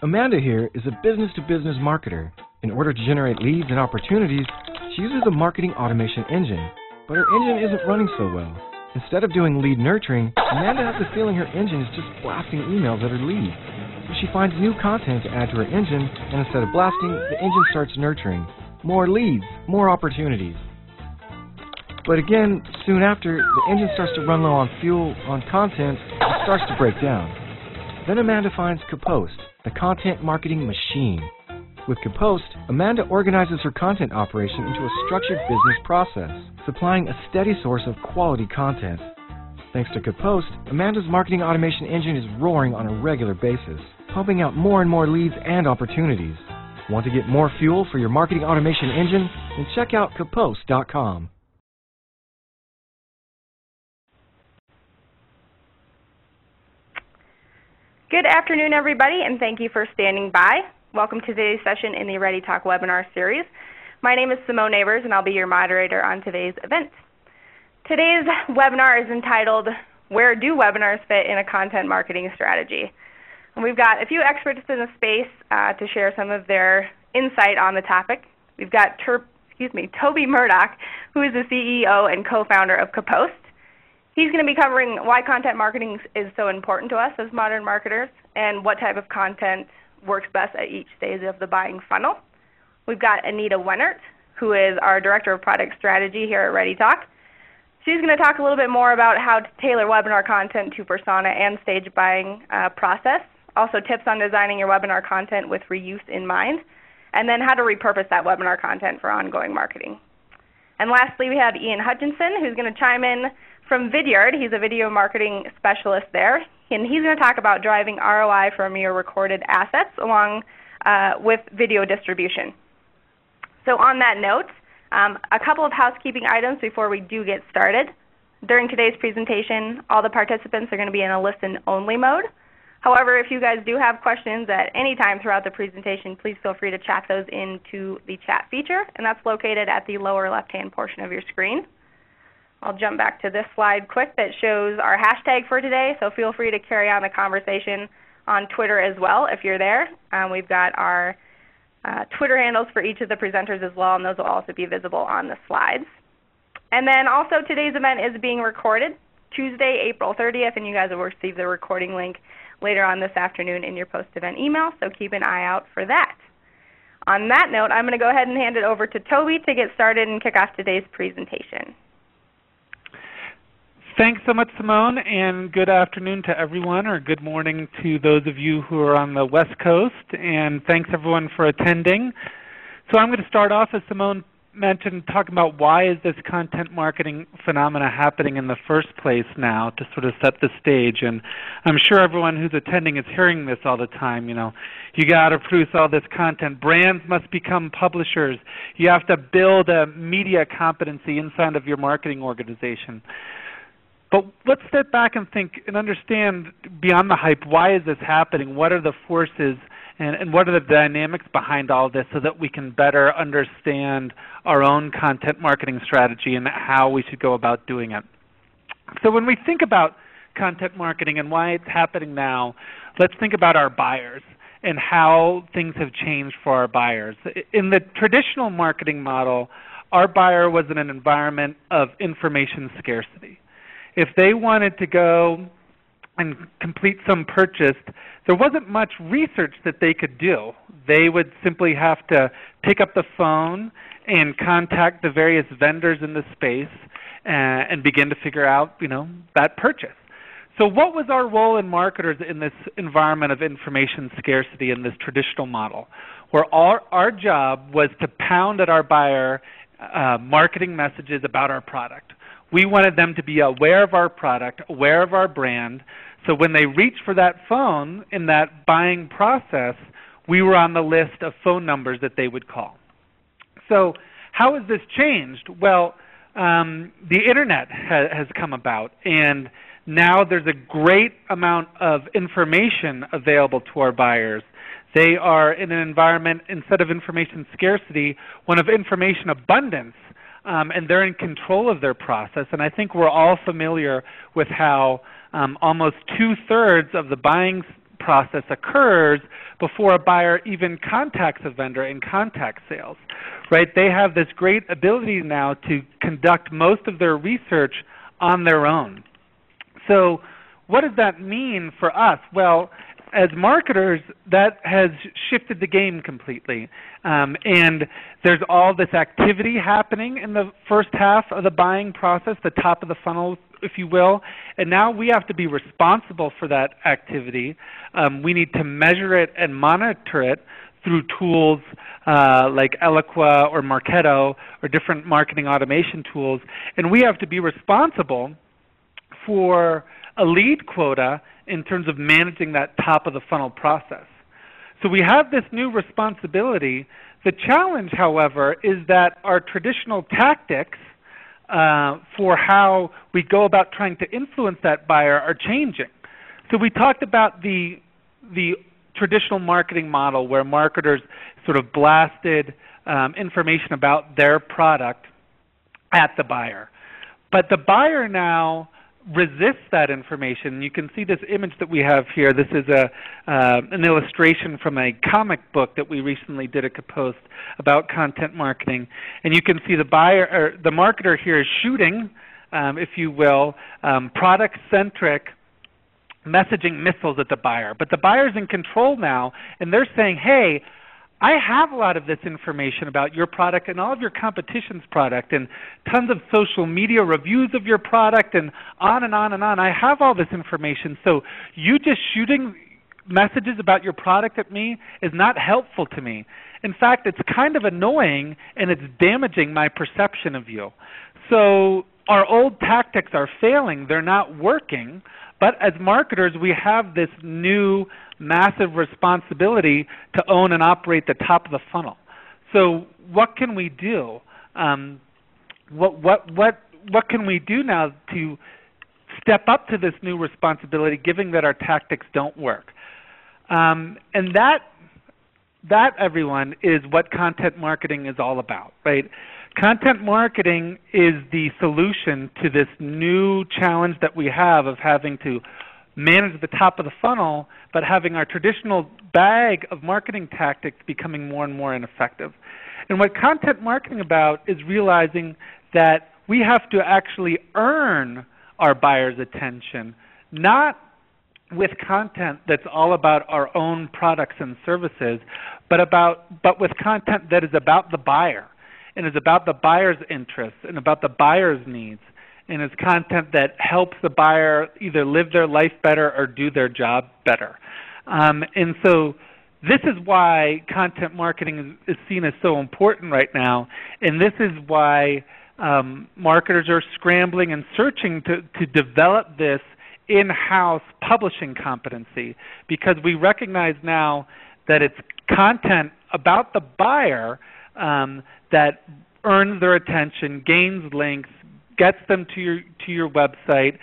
Amanda here is a business-to-business marketer. In order to generate leads and opportunities, she uses a marketing automation engine, but her engine isn't running so well. Instead of doing lead nurturing, Amanda has the feeling her engine is just blasting emails at her leads. So she finds new content to add to her engine, and instead of blasting, the engine starts nurturing. More leads, more opportunities. But again, soon after, the engine starts to run low on fuel, on content, and starts to break down. Then Amanda finds Kapost, the content marketing machine. With Kapost, Amanda organizes her content operation into a structured business process, supplying a steady source of quality content. Thanks to Kapost, Amanda's marketing automation engine is roaring on a regular basis, pumping out more and more leads and opportunities. Want to get more fuel for your marketing automation engine? Then check out Kapost.com. Good afternoon, everybody, and thank you for standing by. Welcome to today's session in the ReadyTalk webinar series. My name is Simone Neighbors, and I'll be your moderator on today's event. Today's webinar is entitled, Where Do Webinars Fit in a Content Marketing Strategy? And we've got a few experts in the space to share some of their insight on the topic. We've got Toby Murdoch, who is the CEO and co-founder of Kapost. He's going to be covering why content marketing is so important to us as modern marketers and what type of content works best at each stage of the buying funnel. We've got Anita Wennert, who is our Director of Product Strategy here at ReadyTalk. She's going to talk a little bit more about how to tailor webinar content to persona and stage buying process, also tips on designing your webinar content with reuse in mind, and then how to repurpose that webinar content for ongoing marketing. And lastly, we have Ian Hutchinson, who's going to chime in from Vidyard. He's a video marketing specialist there, and he's going to talk about driving ROI from your recorded assets along with video distribution. So on that note, a couple of housekeeping items before we do get started. During today's presentation, all the participants are going to be in a listen-only mode. However, if you guys do have questions at any time throughout the presentation, please feel free to chat those into the chat feature, and that's located at the lower left-hand portion of your screen. I'll jump back to this slide quick that shows our hashtag for today, so feel free to carry on the conversation on Twitter as well if you're there. We've got our Twitter handles for each of the presenters as well, and those will also be visible on the slides. And then also today's event is being recorded Tuesday, April 30th, and you guys will receive the recording link later on this afternoon in your post-event email, so keep an eye out for that. On that note, I'm going to go ahead and hand it over to Toby to get started and kick off today's presentation. Thanks so much, Simone, and good afternoon to everyone, or good morning to those of you who are on the West Coast, and thanks everyone for attending. So I'm going to start off, as Simone mentioned, talking about why is this content marketing phenomena happening in the first place now, to sort of set the stage. And I'm sure everyone who's attending is hearing this all the time. You know, you got to produce all this content. Brands must become publishers. You have to build a media competency inside of your marketing organization. But let's step back and think and understand beyond the hype, why is this happening? What are the forces and what are the dynamics behind all this so that we can better understand our own content marketing strategy and how we should go about doing it? So when we think about content marketing and why it's happening now, let's think about our buyers and how things have changed for our buyers. In the traditional marketing model, our buyer was in an environment of information scarcity. If they wanted to go and complete some purchase, there wasn't much research that they could do. They would simply have to pick up the phone and contact the various vendors in the space and begin to figure out, that purchase. So what was our role in marketers in this environment of information scarcity in this traditional model, where our job was to pound at our buyer marketing messages about our product. We wanted them to be aware of our product, aware of our brand, so when they reached for that phone in that buying process, we were on the list of phone numbers that they would call. So how has this changed? Well, the Internet has come about, and now there's a great amount of information available to our buyers. They are in an environment, instead of information scarcity, one of information abundance. And they're in control of their process. And I think we're all familiar with how almost 2/3 of the buying process occurs before a buyer even contacts a vendor in contact sales, right? They have this great ability now to conduct most of their research on their own. So what does that mean for us? Well, as marketers, that has shifted the game completely. And there's all this activity happening in the first half of the buying process, the top of the funnel, if you will. And now we have to be responsible for that activity. We need to measure it and monitor it through tools like Eloqua or Marketo or different marketing automation tools. And we have to be responsible for a lead quota in terms of managing that top of the funnel process. So we have this new responsibility. The challenge, however, is that our traditional tactics for how we go about trying to influence that buyer are changing. So we talked about the traditional marketing model where marketers sort of blasted information about their product at the buyer. But the buyer now resists that information. You can see this image that we have here. This is an illustration from a comic book that we recently did at Kapost about content marketing. And you can see the buyer, or the marketer here is shooting, if you will, product-centric messaging missiles at the buyer. But the buyer's in control now, and they're saying, hey, I have a lot of this information about your product and all of your competition's product and tons of social media reviews of your product and on and on and on. I have all this information, so you just shooting messages about your product at me is not helpful to me. In fact, it's kind of annoying and it's damaging my perception of you. So our old tactics are failing. They're not working. But as marketers, we have this new massive responsibility to own and operate the top of the funnel. So what can we do? What can we do now to step up to this new responsibility, given that our tactics don't work? And that, everyone, is what content marketing is all about, right? Content marketing is the solution to this new challenge that we have of having to manage the top of the funnel, but having our traditional bag of marketing tactics becoming more and more ineffective. And what content marketing about is realizing that we have to actually earn our buyers' attention, not with content that's all about our own products and services, but with content that is about the buyer and is about the buyer's interests and about the buyer's needs, and is content that helps the buyer either live their life better or do their job better. And so this is why content marketing is seen as so important right now, and this is why marketers are scrambling and searching to develop this in-house publishing competency, because we recognize now that it's content about the buyer that earns their attention, gains links, gets them to your website,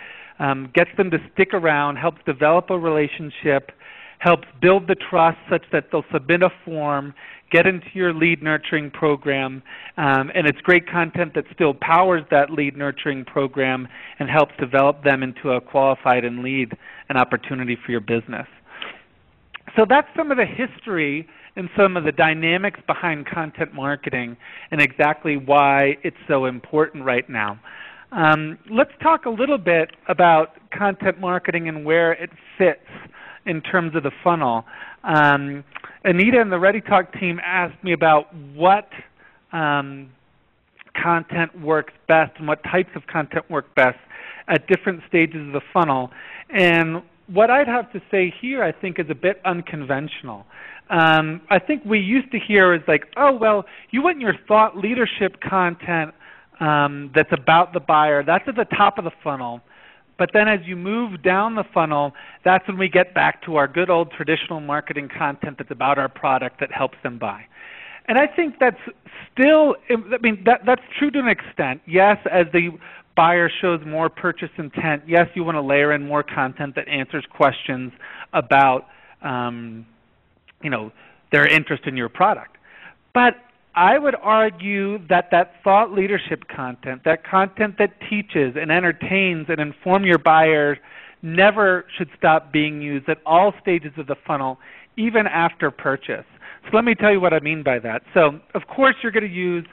gets them to stick around, helps develop a relationship, helps build the trust such that they'll submit a form, get into your lead nurturing program, and it's great content that still powers that lead nurturing program and helps develop them into a qualified and lead an opportunity for your business. So that's some of the history and some of the dynamics behind content marketing and exactly why it's so important right now. Let's talk a little bit about content marketing and where it fits in terms of the funnel. Anita and the ReadyTalk team asked me about what content works best and what types of content work best at different stages of the funnel. And what I'd have to say here, I think, is a bit unconventional. I think we used to hear is like, oh, well, you want your thought leadership content that's about the buyer. That's at the top of the funnel. But then as you move down the funnel, that's when we get back to our good old traditional marketing content that's about our product that helps them buy. And I think that's still, that's true to an extent. Yes, as the buyer shows more purchase intent, yes, you want to layer in more content that answers questions about their interest in your product. But I would argue that thought leadership content, that content that teaches and entertains and informs your buyer never should stop being used at all stages of the funnel, even after purchase. So let me tell you what I mean by that. So of course you're going to use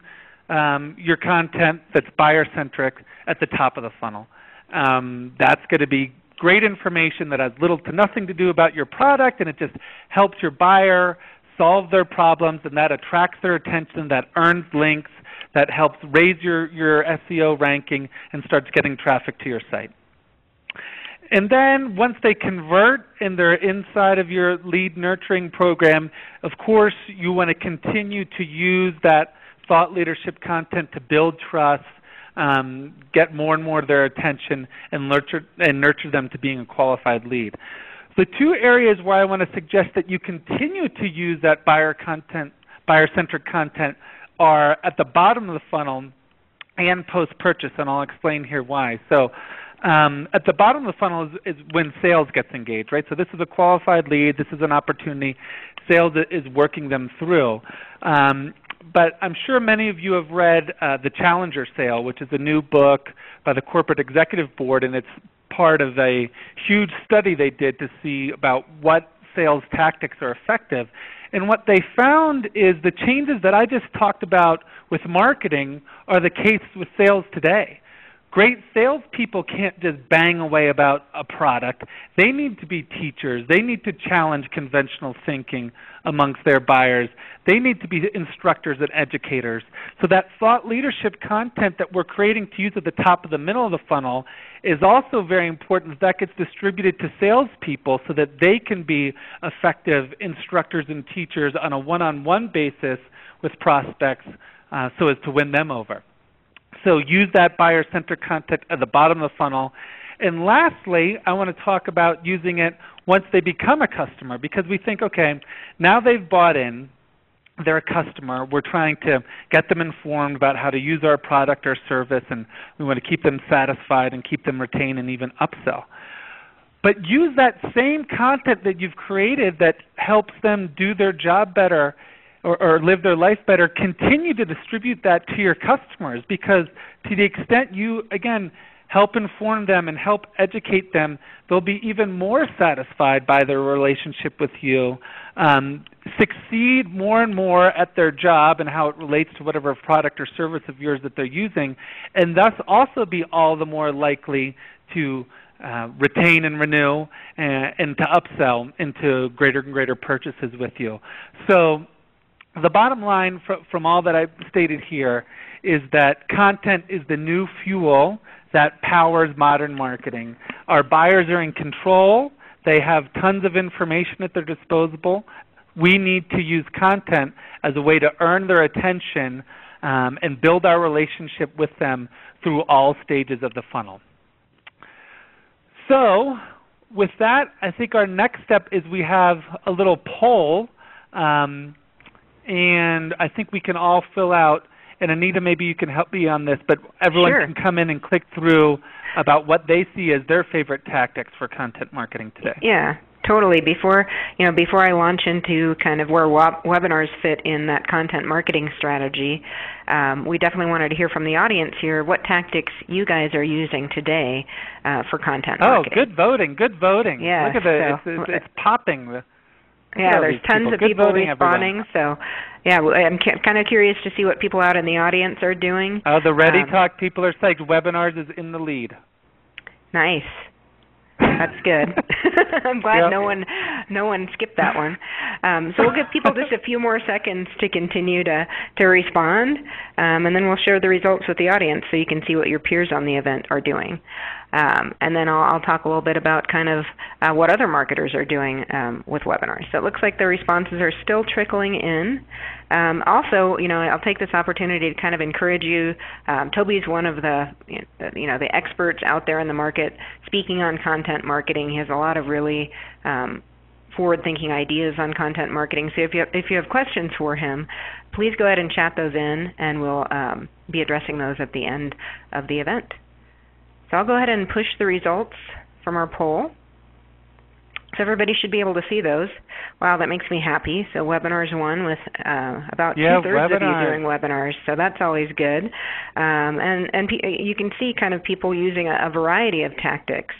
your content that's buyer-centric at the top of the funnel. That's going to be great information that has little to nothing to do about your product, and it just helps your buyer solve their problems, and that attracts their attention, that earns links, that helps raise your SEO ranking and starts getting traffic to your site. And then once they convert and they're inside of your lead nurturing program, of course you want to continue to use that thought leadership content to build trust, get more and more of their attention, and nurture them to being a qualified lead. The two areas where I want to suggest that you continue to use that buyer-centric content are at the bottom of the funnel and post-purchase, and I'll explain here why. So at the bottom of the funnel is when sales gets engaged, right? So this is a qualified lead. This is an opportunity. Sales is working them through. But I'm sure many of you have read The Challenger Sale, which is a new book by the Corporate Executive Board, and it's part of a huge study they did to see about what sales tactics are effective. And what they found is the changes that I just talked about with marketing are the case with sales today. Great salespeople can't just bang away about a product. They need to be teachers. They need to challenge conventional thinking amongst their buyers. They need to be instructors and educators. So that thought leadership content that we're creating to use at the top of the middle of the funnel is also very important. That gets distributed to salespeople so that they can be effective instructors and teachers on a one-on-one basis with prospects so as to win them over. So use that buyer-centric content at the bottom of the funnel. And lastly, I want to talk about using it once they become a customer, because we think, okay, now they've bought in, they're a customer, we're trying to get them informed about how to use our product or service, and we want to keep them satisfied and keep them retained and even upsell. But use that same content that you've created that helps them do their job better or live their life better, continue to distribute that to your customers, because to the extent you, again, help inform them and help educate them, they'll be even more satisfied by their relationship with you, succeed more and more at their job and how it relates to whatever product or service of yours that they're using, and thus also be all the more likely to retain and renew and to upsell into greater and greater purchases with you. So the bottom line from all that I've stated here is that content is the new fuel that powers modern marketing. Our buyers are in control. They have tons of information at their disposal. We need to use content as a way to earn their attention and build our relationship with them through all stages of the funnel. So with that, I think our next step is we have a little poll. And I think we can all fill out, and Anita, maybe you can help me on this, but everyone Sure. can come in and click through about what they see as their favorite tactics for content marketing today. Yeah, totally. Before I launch into kind of where webinars fit in that content marketing strategy, we definitely wanted to hear from the audience here what tactics you guys are using today for content marketing. Oh, good voting, good voting. Yeah, look at it, it's popping. Yeah, there's tons of people responding. Everyone. So, yeah, I'm kind of curious to see what people out in the audience are doing. Oh, the ReadyTalk people are psyched. Webinars is in the lead. Nice. That's good. I'm glad no one skipped that one. So we'll give people just a few more seconds to continue to respond, and then we'll share the results with the audience so you can see what your peers on the event are doing. And then I'll talk a little bit about kind of what other marketers are doing with webinars. So it looks like the responses are still trickling in. Also, I'll take this opportunity to kind of encourage you. Toby's one of the experts out there in the market speaking on content marketing. He has a lot of really forward-thinking ideas on content marketing. So if you have questions for him, please go ahead and chat those in, and we'll be addressing those at the end of the event. So I'll go ahead and push the results from our poll. So everybody should be able to see those. Wow, that makes me happy. So webinars won with about two-thirds of you doing webinars. So that's always good. And you can see kind of people using a variety of tactics.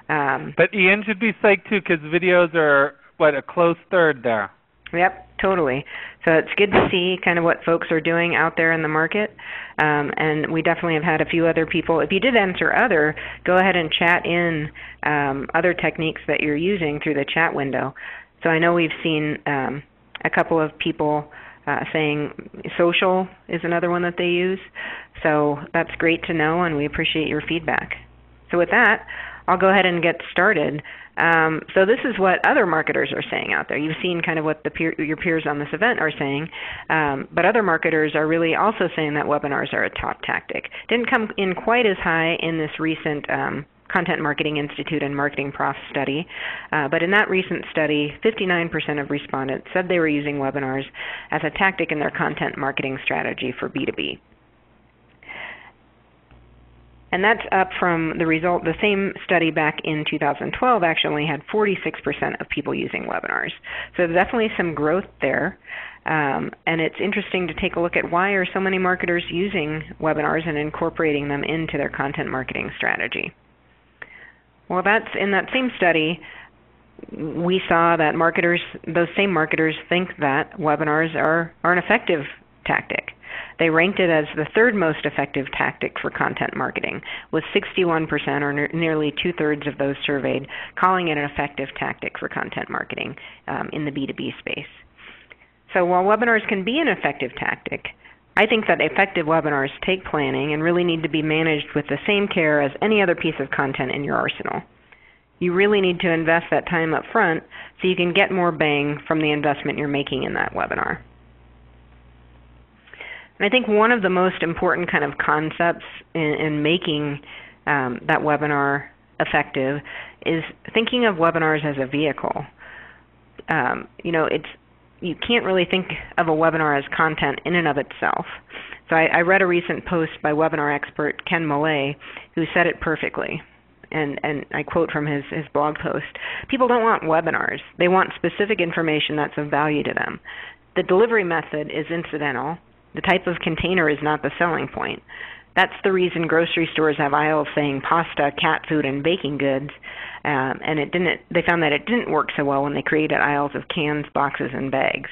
But Ian should be psyched too, because videos are, a close third there. Yep, totally. So it's good to see kind of what folks are doing out there in the market. And we definitely have had a few other people. If you did answer other, go ahead and chat in other techniques that you're using through the chat window. So I know we've seen a couple of people saying social is another one that they use. So that's great to know, and we appreciate your feedback. So with that, I'll go ahead and get started. So this is what other marketers are saying out there. You've seen kind of what your peers on this event are saying, but other marketers are really also saying that webinars are a top tactic. Didn't come in quite as high in this recent Content Marketing Institute and Marketing Prof study, but in that recent study, 59% of respondents said they were using webinars as a tactic in their content marketing strategy for B2B. And that's up from the result, the same study back in 2012 actually had 46% of people using webinars. So there's definitely some growth there. And it's interesting to take a look at why are so many marketers using webinars and incorporating them into their content marketing strategy. Well, that's in that same study, we saw that those same marketers think that webinars are an effective tactic. They ranked it as the third most effective tactic for content marketing, with 61% or nearly two-thirds of those surveyed calling it an effective tactic for content marketing in the B2B space. So while webinars can be an effective tactic, I think that effective webinars take planning and really need to be managed with the same care as any other piece of content in your arsenal. You really need to invest that time up front so you can get more bang from the investment you're making in that webinar. And I think one of the most important kind of concepts in making that webinar effective is thinking of webinars as a vehicle. You can't really think of a webinar as content in and of itself. So I read a recent post by webinar expert Ken Millay, who said it perfectly. And I quote from his blog post, "People don't want webinars. They want specific information that's of value to them. The delivery method is incidental. The type of container is not the selling point. That's the reason grocery stores have aisles saying pasta, cat food, and baking goods, and they found that it didn't work so well when they created aisles of cans, boxes, and bags."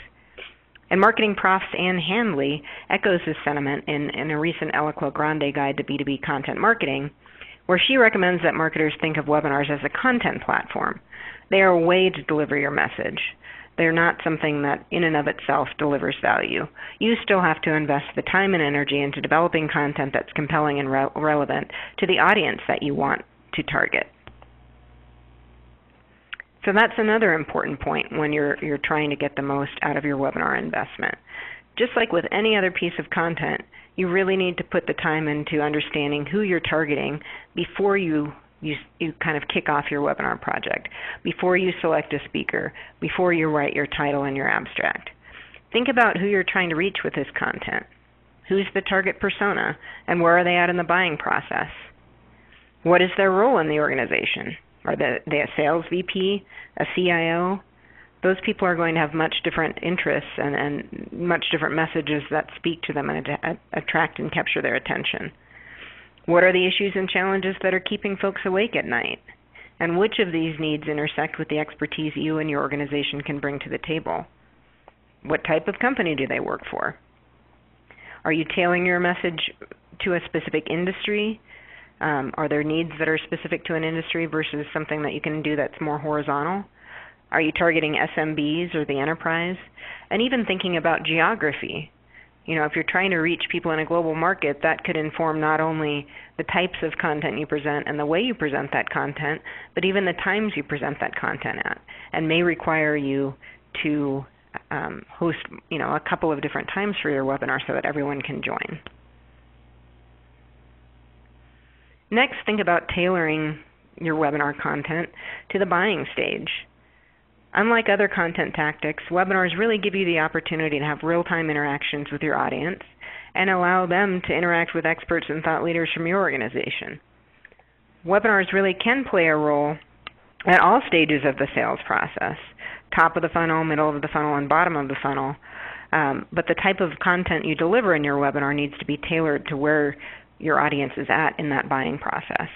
And Marketing Prof's Ann Handley echoes this sentiment in a recent Eloqua Grande Guide to B2B Content Marketing, where she recommends that marketers think of webinars as a content platform. They are a way to deliver your message. They're not something that in and of itself delivers value. You still have to invest the time and energy into developing content that's compelling and relevant to the audience that you want to target. So that's another important point when you're trying to get the most out of your webinar investment. Just like with any other piece of content, you really need to put the time into understanding who you're targeting before you kind of kick off your webinar project, before you select a speaker, before you write your title and your abstract. Think about who you're trying to reach with this content. Who's the target persona, and where are they at in the buying process? What is their role in the organization? Are they a sales VP, a CIO? Those people are going to have much different interests and much different messages that speak to them and attract and capture their attention. What are the issues and challenges that are keeping folks awake at night? And which of these needs intersect with the expertise you and your organization can bring to the table? What type of company do they work for? Are you tailoring your message to a specific industry? Are there needs that are specific to an industry versus something that you can do that's more horizontal? Are you targeting SMBs or the enterprise? And even thinking about geography. If you're trying to reach people in a global market, that could inform not only the types of content you present and the way you present that content, but even the times you present that content at, and may require you to host, a couple of different times for your webinar so that everyone can join. Next, think about tailoring your webinar content to the buying stage. Unlike other content tactics, webinars really give you the opportunity to have real-time interactions with your audience and allow them to interact with experts and thought leaders from your organization. Webinars really can play a role at all stages of the sales process, top of the funnel, middle of the funnel, and bottom of the funnel. But the type of content you deliver in your webinar needs to be tailored to where your audience is at in that buying process.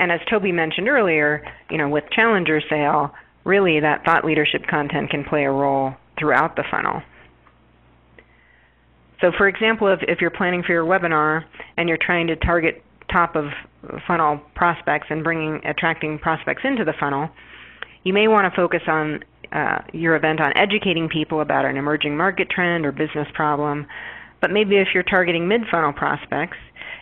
And as Toby mentioned earlier, with Challenger Sale, really that thought leadership content can play a role throughout the funnel. So for example, if you're planning for your webinar and you're trying to target top of funnel prospects and attracting prospects into the funnel, you may want to focus on your event on educating people about an emerging market trend or business problem. But maybe if you're targeting mid-funnel prospects,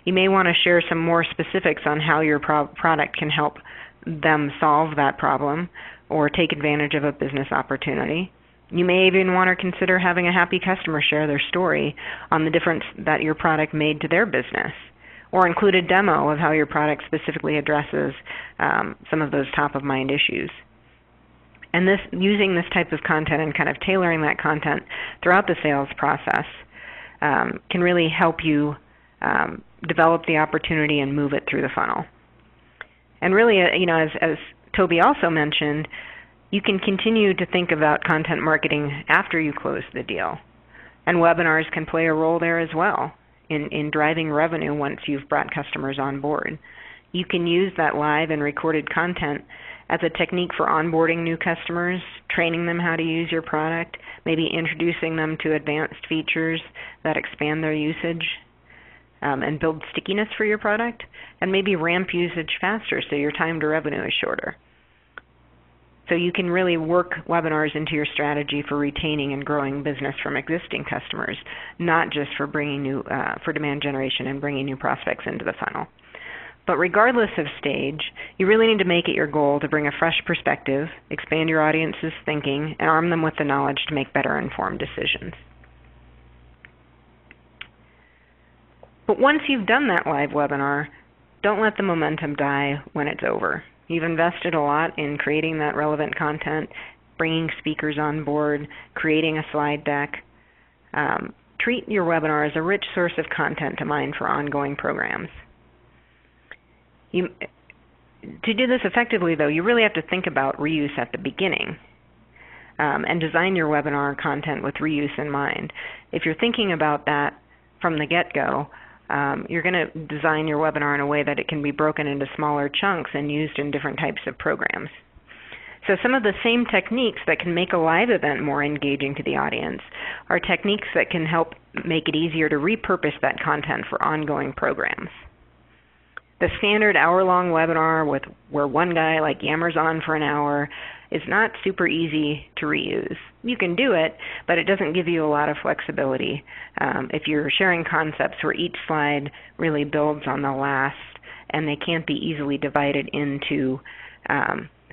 you may want to share some more specifics on how your product can help them solve that problem or take advantage of a business opportunity. You may even want to consider having a happy customer share their story on the difference that your product made to their business, or include a demo of how your product specifically addresses some of those top-of-mind issues. And using this type of content and kind of tailoring that content throughout the sales process can really help you develop the opportunity and move it through the funnel. And really, as Toby also mentioned, you can continue to think about content marketing after you close the deal. And webinars can play a role there as well in driving revenue once you've brought customers on board. You can use that live and recorded content as a technique for onboarding new customers, training them how to use your product, maybe introducing them to advanced features that expand their usage and build stickiness for your product, and maybe ramp usage faster so your time to revenue is shorter. So you can really work webinars into your strategy for retaining and growing business from existing customers, not just for for demand generation and bringing new prospects into the funnel. But regardless of stage, you really need to make it your goal to bring a fresh perspective, expand your audience's thinking, and arm them with the knowledge to make better informed decisions. But once you've done that live webinar, don't let the momentum die when it's over. You've invested a lot in creating that relevant content, bringing speakers on board, creating a slide deck. Treat your webinar as a rich source of content to mine for ongoing programs. To do this effectively, though, you really have to think about reuse at the beginning and design your webinar content with reuse in mind. If you're thinking about that from the get-go, you're going to design your webinar in a way that it can be broken into smaller chunks and used in different types of programs. So some of the same techniques that can make a live event more engaging to the audience are techniques that can help make it easier to repurpose that content for ongoing programs. The standard hour-long webinar where one guy yammers on for an hour is not super easy to reuse. You can do it, but it doesn't give you a lot of flexibility if you're sharing concepts where each slide really builds on the last and they can't be easily divided into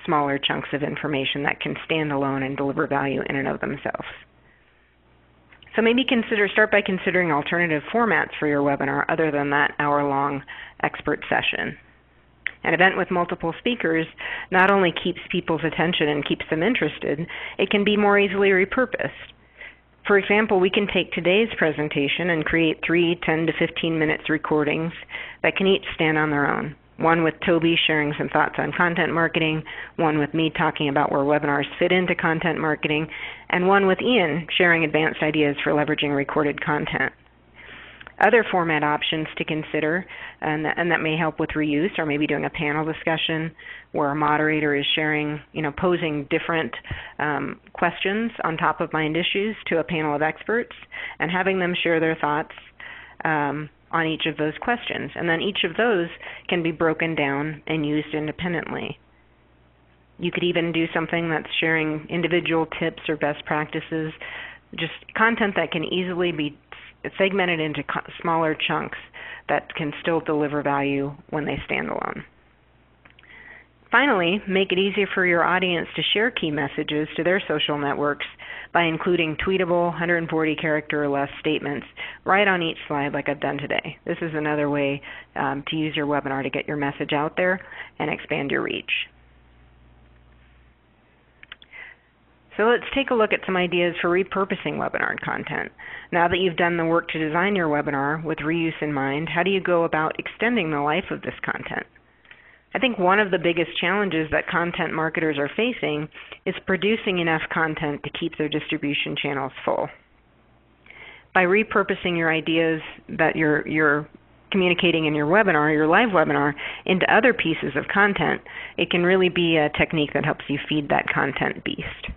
smaller chunks of information that can stand alone and deliver value in and of themselves. So maybe start by considering alternative formats for your webinar other than that hour-long expert session. An event with multiple speakers not only keeps people's attention and keeps them interested, it can be more easily repurposed. For example, we can take today's presentation and create 3 10 to 15 minutes recordings that can each stand on their own. One with Toby sharing some thoughts on content marketing, one with me talking about where webinars fit into content marketing, and one with Ian sharing advanced ideas for leveraging recorded content. Other format options to consider, and that may help with reuse, or maybe doing a panel discussion where a moderator is sharing, posing different questions on top of mind issues to a panel of experts and having them share their thoughts on each of those questions. And then each of those can be broken down and used independently. You could even do something that's sharing individual tips or best practices, just content that can easily be segmented into smaller chunks that can still deliver value when they stand alone. Finally, make it easier for your audience to share key messages to their social networks by including tweetable 140-character or less statements right on each slide like I've done today. This is another way to use your webinar to get your message out there and expand your reach. So let's take a look at some ideas for repurposing webinar content. Now that you've done the work to design your webinar with reuse in mind, how do you go about extending the life of this content? I think one of the biggest challenges that content marketers are facing is producing enough content to keep their distribution channels full. By repurposing your ideas that you're communicating in your webinar, your live webinar, into other pieces of content, it can really be a technique that helps you feed that content beast.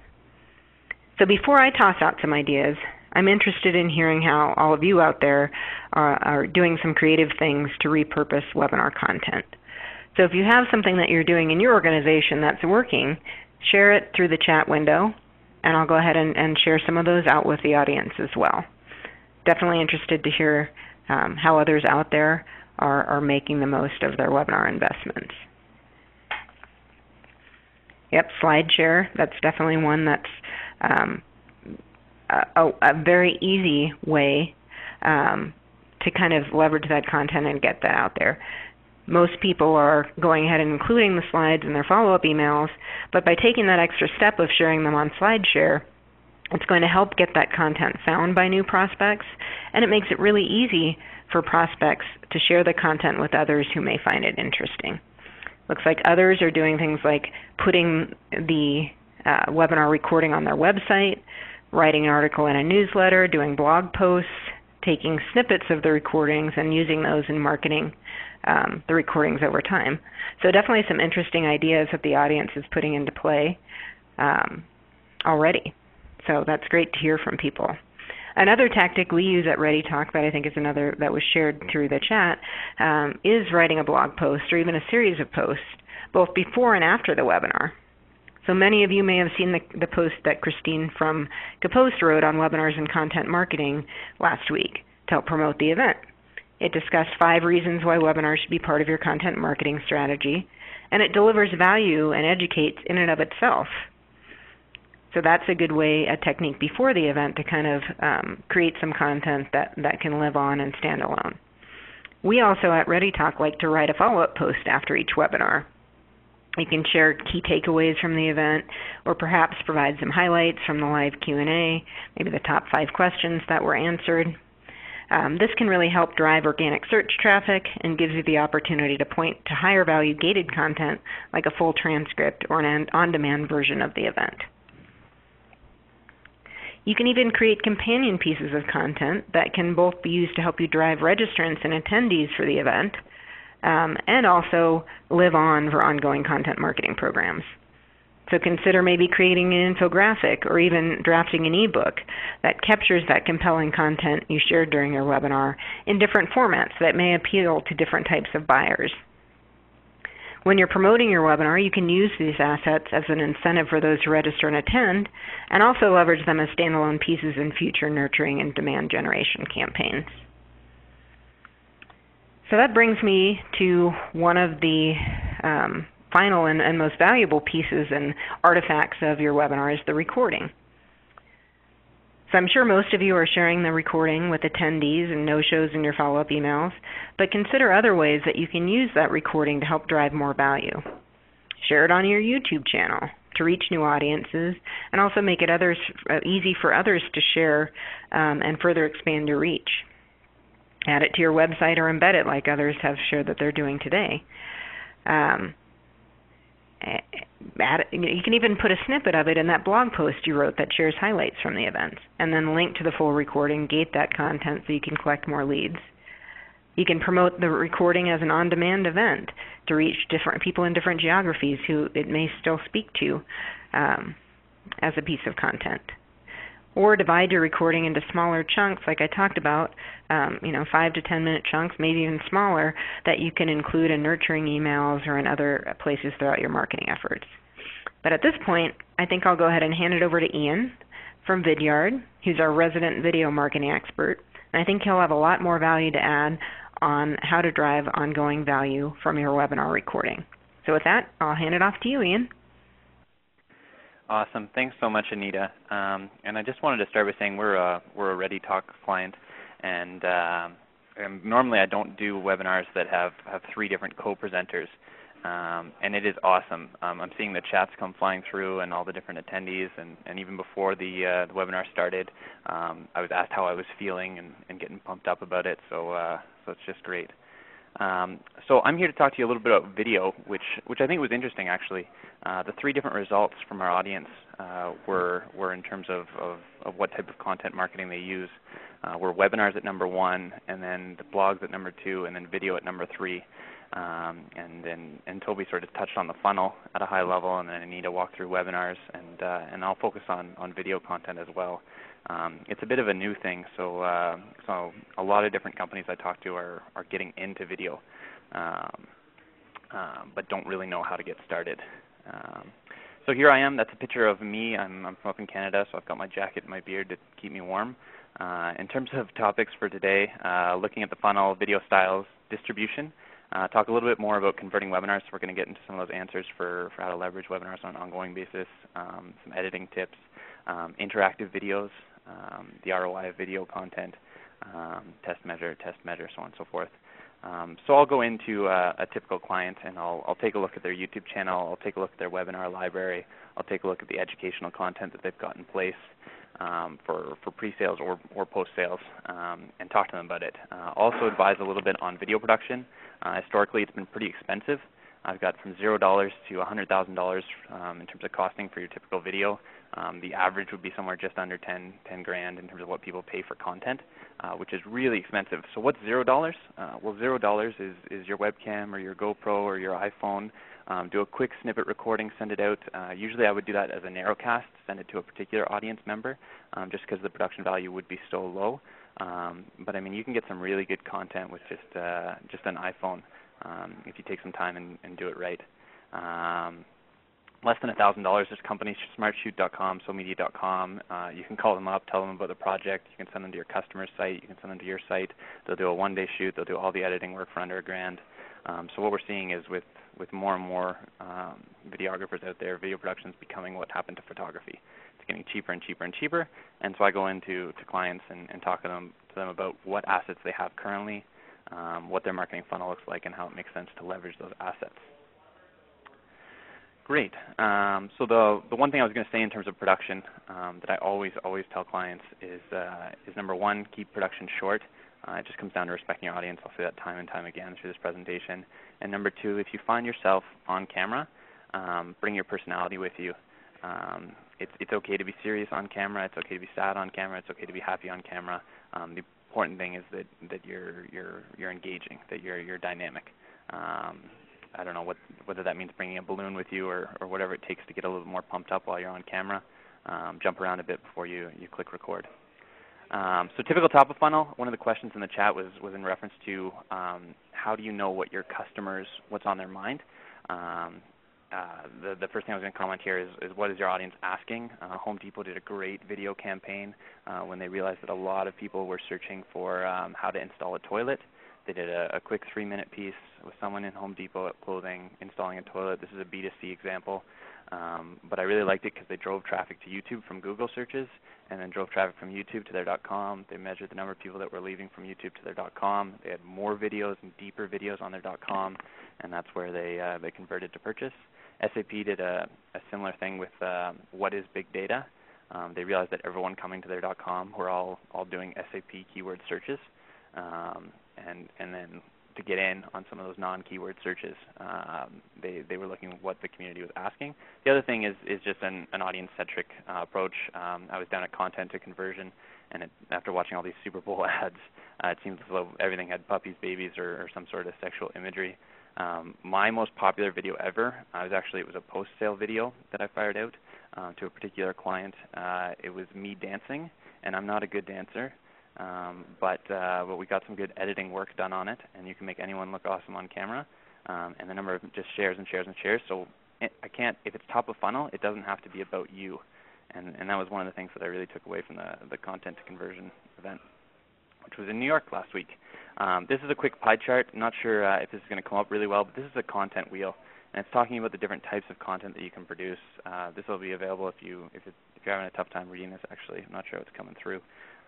So before I toss out some ideas, I'm interested in hearing how all of you out there are doing some creative things to repurpose webinar content. So if you have something that you're doing in your organization that's working, share it through the chat window, and I'll go ahead and share some of those out with the audience as well. Definitely interested to hear how others out there are making the most of their webinar investments. Yep, SlideShare, that's definitely one that's a very easy way to kind of leverage that content and get that out there. Most people are going ahead and including the slides in their follow-up emails, but by taking that extra step of sharing them on SlideShare, it's going to help get that content found by new prospects, and it makes it really easy for prospects to share the content with others who may find it interesting. Looks like others are doing things like putting the webinar recording on their website, writing an article in a newsletter, doing blog posts, taking snippets of the recordings and using those in marketing the recordings over time. So definitely some interesting ideas that the audience is putting into play already. So that's great to hear from people. Another tactic we use at ReadyTalk that I think is another that was shared through the chat is writing a blog post or even a series of posts, both before and after the webinar. So many of you may have seen the post that Christine from Kapost wrote on webinars and content marketing last week to help promote the event. It discussed 5 reasons why webinars should be part of your content marketing strategy, and it delivers value and educates in and of itself. So that's a good way, a technique before the event to kind of create some content that can live on and stand alone. We also at ReadyTalk like to write a follow-up post after each webinar. You can share key takeaways from the event or perhaps provide some highlights from the live Q&A, maybe the top 5 questions that were answered. This can really help drive organic search traffic and gives you the opportunity to point to higher value gated content like a full transcript or an on-demand version of the event. You can even create companion pieces of content that can both be used to help you drive registrants and attendees for the event and also live on for ongoing content marketing programs. So consider maybe creating an infographic or even drafting an ebook that captures that compelling content you shared during your webinar in different formats that may appeal to different types of buyers. When you're promoting your webinar, you can use these assets as an incentive for those to register and attend, and also leverage them as standalone pieces in future nurturing and demand generation campaigns. So that brings me to one of the final and most valuable pieces and artifacts of your webinar is the recording. So I'm sure most of you are sharing the recording with attendees and no-shows in your follow-up emails, but consider other ways that you can use that recording to help drive more value. Share it on your YouTube channel to reach new audiences and also make it easy for others to share and further expand your reach. Add it to your website or embed it like others have shared that they're doing today. You can even put a snippet of it in that blog post you wrote that shares highlights from the event, and then link to the full recording, gate that content so you can collect more leads. You can promote the recording as an on-demand event to reach different people in different geographies who it may still speak to as a piece of content. Or divide your recording into smaller chunks like I talked about, 5 to 10 minute chunks, maybe even smaller, that you can include in nurturing emails or in other places throughout your marketing efforts. But at this point, I think I'll go ahead and hand it over to Ian from Vidyard, who's our resident video marketing expert. And I think he'll have a lot more value to add on how to drive ongoing value from your webinar recording. So with that, I'll hand it off to you, Ian. Awesome. Thanks so much, Anita. And I just wanted to start by saying we're a ReadyTalk client, and normally I don't do webinars that have 3 different co-presenters, and it is awesome. I'm seeing the chats come flying through and all the different attendees, and even before the webinar started, I was asked how I was feeling and getting pumped up about it, so it's just great. So I'm here to talk to you a little bit about video, which I think was interesting actually. The 3 different results from our audience were in terms of what type of content marketing they use. Were webinars at number 1, and then the blogs at number 2, and then video at number 3. And Toby sort of touched on the funnel at a high level, and then Anita walked through webinars, and I'll focus on video content as well. It's a bit of a new thing, so a lot of different companies I talk to are getting into video, but don't really know how to get started. So here I am. That's a picture of me. I'm from up in Canada, so I've got my jacket and my beard to keep me warm. In terms of topics for today, looking at the funnel, video styles, distribution. Talk a little bit more about converting webinars. So we're going to get into some of those answers for how to leverage webinars on an ongoing basis, some editing tips, interactive videos, the ROI of video content, test measure, so on and so forth. So I'll go into a typical client, and I'll take a look at their YouTube channel. I'll take a look at their webinar library. I'll take a look at the educational content that they've got in place for pre-sales or post-sales, and talk to them about it. Also advise a little bit on video production. Historically, it's been pretty expensive. I've got from $0 to $100,000 in terms of costing for your typical video. The average would be somewhere just under 10 grand in terms of what people pay for content, which is really expensive. So what's $0? Well, $0 is your webcam or your GoPro or your iPhone. Do a quick snippet recording, send it out. Usually I would do that as a narrowcast, send it to a particular audience member, just because the production value would be so low. But I mean, you can get some really good content with just an iPhone if you take some time and do it right. Less than $1,000, there's companies, smartshoot.com, somedia.com. You can call them up, tell them about the project. You can send them to your customer's site. You can send them to your site. They'll do a one-day shoot. They'll do all the editing work for under $1,000. So what we're seeing is with more and more videographers out there, video production is becoming what happened to photography. It's getting cheaper and cheaper and cheaper. And so I go into clients and talk to them about what assets they have currently, what their marketing funnel looks like, and how it makes sense to leverage those assets. Great. So the one thing I was going to say in terms of production that I always tell clients is number 1, keep production short. It just comes down to respecting your audience. I'll say that time and time again through this presentation. And number 2, if you find yourself on camera, bring your personality with you. It's okay to be serious on camera. It's okay to be sad on camera. It's okay to be happy on camera. The important thing is that you're engaging, that you're dynamic. I don't know whether that means bringing a balloon with you or whatever it takes to get a little bit more pumped up while you're on camera. Jump around a bit before you click record. So typical top of funnel, one of the questions in the chat was in reference to how do you know what your customers, what's on their mind? The first thing I was going to comment here is what is your audience asking? Home Depot did a great video campaign when they realized that a lot of people were searching for how to install a toilet. They did a quick 3-minute piece with someone in Home Depot clothing installing a toilet. This is a B2C example, but I really liked it because they drove traffic to YouTube from Google searches and then drove traffic from YouTube to their .com. They measured the number of people that were leaving from YouTube to their .com. They had more videos and deeper videos on their .com, and that's where they converted to purchase. SAP did a similar thing with what is big data. They realized that everyone coming to their .com were all doing SAP keyword searches. And then to get in on some of those non-keyword searches, they were looking at what the community was asking. The other thing is just an audience-centric approach. I was down at Content to Conversion, and after watching all these Super Bowl ads, it seems as though everything had puppies, babies, or some sort of sexual imagery. My most popular video ever, it was a post-sale video that I fired out to a particular client. It was me dancing, and I'm not a good dancer. But we got some good editing work done on it, and you can make anyone look awesome on camera. And the number of just shares and shares and shares. So if it's top of funnel, it doesn't have to be about you. And that was one of the things that I really took away from the Content to Conversion event, which was in New York last week. This is a quick pie chart. I'm not sure if this is going to come up really well, but this is a content wheel, and it's talking about the different types of content that you can produce. This will be available if you're having a tough time reading this. Actually, I'm not sure how it's coming through.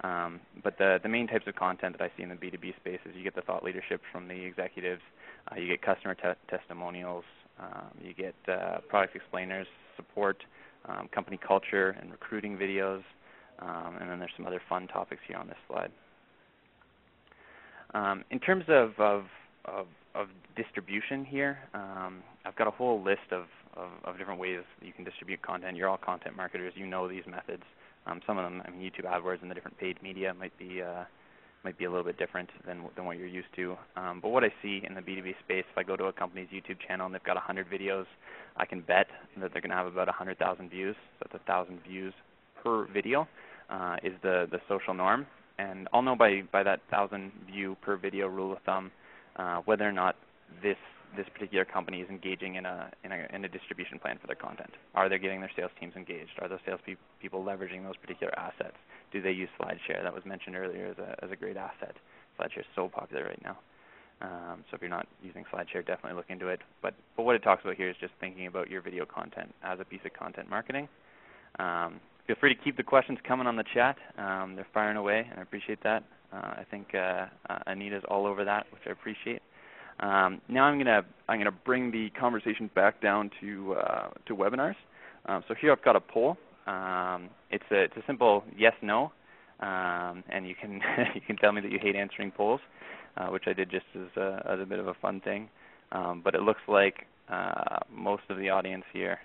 But the main types of content that I see in the B2B space is you get the thought leadership from the executives, you get customer testimonials, you get product explainers, support, company culture, and recruiting videos, and then there's some other fun topics here on this slide. In terms of of distribution here. I've got a whole list of different ways that you can distribute content. You're all content marketers. You know these methods. Some of them, I mean, YouTube AdWords and the different paid media might be a little bit different than what you're used to. But what I see in the B2B space, if I go to a company's YouTube channel and they've got 100 videos, I can bet that they're going to have about 100,000 views. So that's 1,000 views per video is the social norm. And I'll know by that 1,000 view per video rule of thumb whether or not this particular company is engaging in a distribution plan for their content. Are they getting their sales teams engaged? Are those sales people leveraging those particular assets? Do they use SlideShare? That was mentioned earlier as a great asset. SlideShare is so popular right now. So if you're not using SlideShare, definitely look into it. But what it talks about here is just thinking about your video content as a piece of content marketing. Feel free to keep the questions coming on the chat. They're firing away, and I appreciate that. I think Anita's all over that, which I appreciate. Now I'm gonna bring the conversation back down to webinars. So here I've got a poll. It's a simple yes/no, and you can you can tell me that you hate answering polls, which I did just as a bit of a fun thing. But it looks like most of the audience here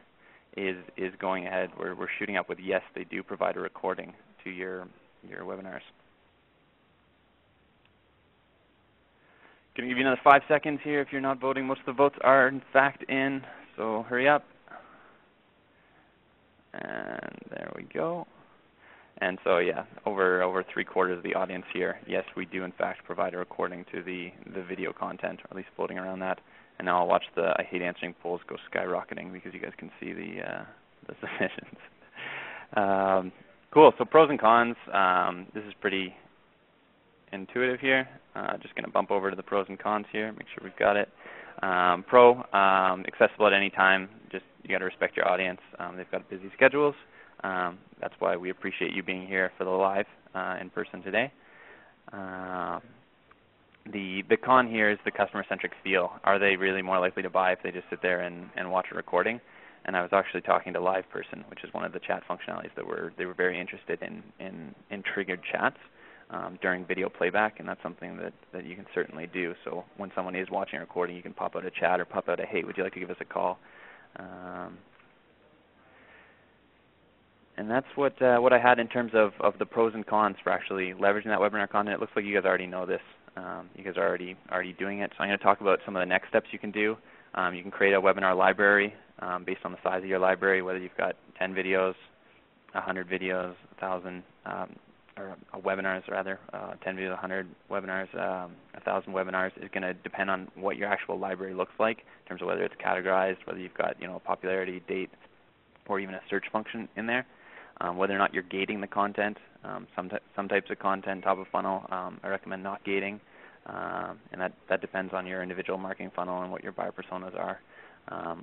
is going ahead. We're shooting up with yes, they do provide a recording to your webinars. Going to give you another 5 seconds here if you're not voting. Most of the votes are in fact in, so hurry up. And there we go. And so yeah, over 3/4 of the audience here, yes, we do in fact provide a recording to the video content, or at least floating around that. And now I'll watch the I hate answering polls go skyrocketing because you guys can see the submissions. Cool. So pros and cons. This is pretty intuitive here. Just going to bump over to the pros and cons here. Make sure we've got it. Pro, accessible at any time. Just you got to respect your audience. They've got busy schedules. That's why we appreciate you being here for the live in person today. The con here is the customer-centric feel. Are they really more likely to buy if they just sit there and watch a recording? And I was actually talking to LivePerson, which is one of the chat functionalities that they were very interested in triggered chats during video playback, and that's something that you can certainly do. So when someone is watching a recording, you can pop out a chat or pop out a, hey, would you like to give us a call? And that's what I had in terms of the pros and cons for actually leveraging that webinar content. It looks like you guys already know this. You guys are already doing it. So I'm going to talk about some of the next steps you can do. You can create a webinar library based on the size of your library, whether you've got 10 videos, 100 videos, 1,000 or webinars rather, 10 videos, 100 webinars, 1,000 webinars is going to depend on what your actual library looks like in terms of whether it's categorized, whether you've got a popularity, date, or even a search function in there. Whether or not you're gating the content. Some types of content, top of funnel, I recommend not gating, and that depends on your individual marketing funnel and what your buyer personas are.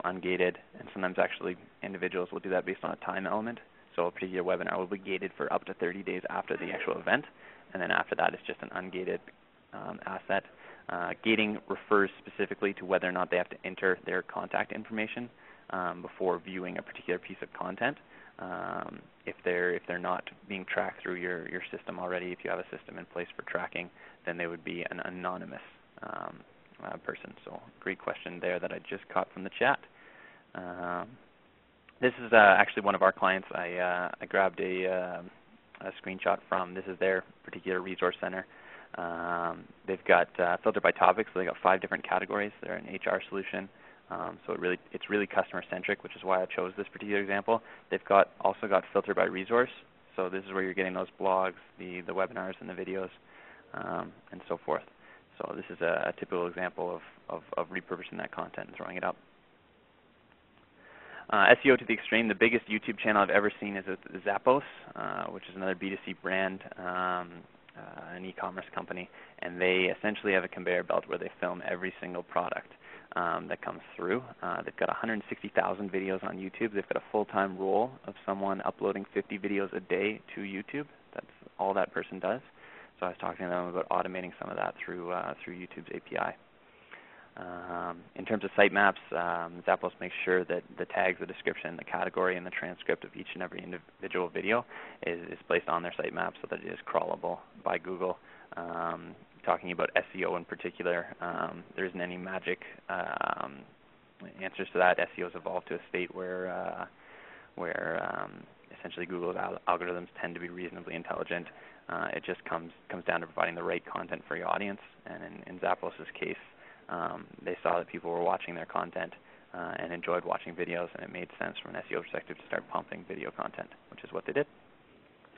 Ungated, and sometimes actually individuals will do that based on a time element. So a particular webinar will be gated for up to 30 days after the actual event, and then after that it's just an ungated asset. Gating refers specifically to whether or not they have to enter their contact information before viewing a particular piece of content. If they're not being tracked through your system already, if you have a system in place for tracking, then they would be an anonymous person. So great question there that I just caught from the chat. This is actually one of our clients. I grabbed a screenshot from. This is their particular resource center. They've got filtered by topics, so they got 5 different categories. They're an HR solution. So it's really customer-centric, which is why I chose this particular example. They've also got filter by resource. So this is where you're getting those blogs, the webinars, and the videos, and so forth. So this is a typical example of repurposing that content and throwing it up. SEO to the extreme. The biggest YouTube channel I've ever seen is Zappos, which is another B2C brand, an e-commerce company, and they essentially have a conveyor belt where they film every single product that comes through. They've got 160,000 videos on YouTube. They've got a full-time role of someone uploading 50 videos a day to YouTube. That's all that person does. So I was talking to them about automating some of that through YouTube's API. In terms of sitemaps, Zappos makes sure that the tags, the description, the category, and the transcript of each and every individual video is placed on their sitemap so that it is crawlable by Google. talking about SEO in particular. There isn't any magic answers to that. SEO has evolved to a state where essentially Google's algorithms tend to be reasonably intelligent. It just comes down to providing the right content for your audience. And in Zappos's case, they saw that people were watching their content and enjoyed watching videos, and it made sense from an SEO perspective to start pumping video content, which is what they did.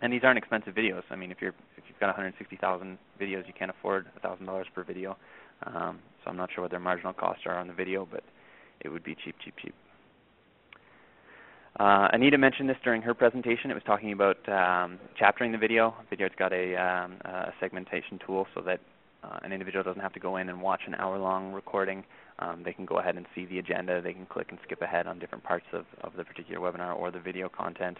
And these aren't expensive videos. I mean, if you've got 160,000 videos, you can't afford $1,000 per video. So I'm not sure what their marginal costs are on the video, but it would be cheap, cheap, cheap. Anita mentioned this during her presentation. It was talking about chaptering the video. Vidyard's got a segmentation tool so that an individual doesn't have to go in and watch an hour-long recording. They can go ahead and see the agenda. They can click and skip ahead on different parts of the particular webinar or the video content.